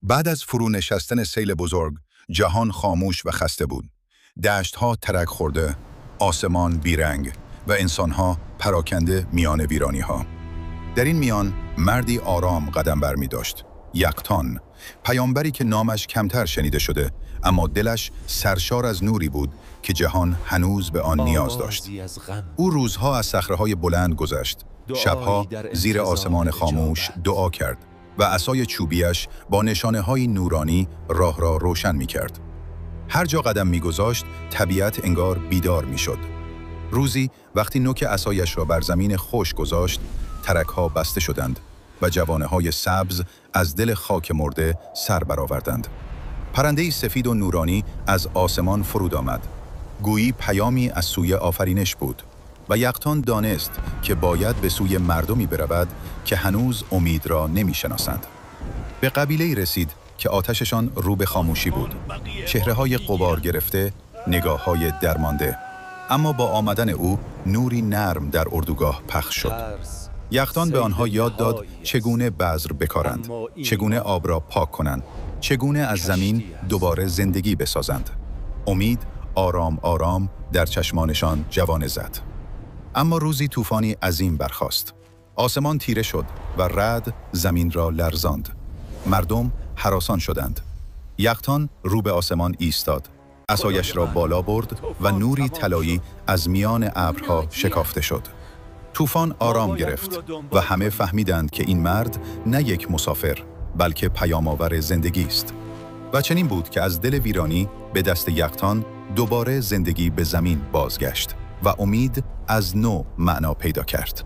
بعد از فرو نشستن سیل بزرگ، جهان خاموش و خسته بود. دشت‌ها ترک خورده، آسمان بیرنگ و انسان‌ها پراکنده میان ویرانی‌ها. در این میان مردی آرام قدم برمی داشت. یقتان، پیامبری که نامش کمتر شنیده شده، اما دلش سرشار از نوری بود که جهان هنوز به آن نیاز داشت. او روزها از صخره‌های بلند گذشت، شبها زیر آسمان خاموش دعا کرد و عصای چوبیش با نشانه‌های نورانی راه را روشن می‌کرد. هر جا قدم می‌گذاشت، طبیعت انگار بیدار می‌شد. روزی وقتی نوک عصایش را بر زمین خشک گذاشت، ترک‌ها بسته شدند و جوانه‌های سبز از دل خاک مرده سر برآوردند. پرنده‌ای سفید و نورانی از آسمان فرود آمد. گویی پیامی از سوی آفرینش بود و یقتان دانست که باید به سوی مردمی برود که هنوز امید را نمی‌شناسند. به قبیله‌ای رسید که آتششان رو به خاموشی بود. چهره‌های غبار گرفته، نگاه‌های درمانده. اما با آمدن او نوری نرم در اردوگاه پخش شد. یقتان به آنها یاد داد چگونه بذر بکارند، چگونه آب را پاک کنند، چگونه از زمین دوباره زندگی بسازند. امید آرام آرام در چشمانشان جوانه زد. اما روزی طوفانی عظیم برخاست. آسمان تیره شد و رعد زمین را لرزاند. مردم هراسان شدند. یقتان رو به آسمان ایستاد. عصایش را بالا برد و نوری طلایی از میان ابرها شکافته شد. طوفان آرام گرفت و همه فهمیدند که این مرد نه یک مسافر، بلکه پیام‌آور زندگی است. و چنین بود که از دل ویرانی به دست یقتان دوباره زندگی به زمین بازگشت و امید از نو معنا پیدا کرد.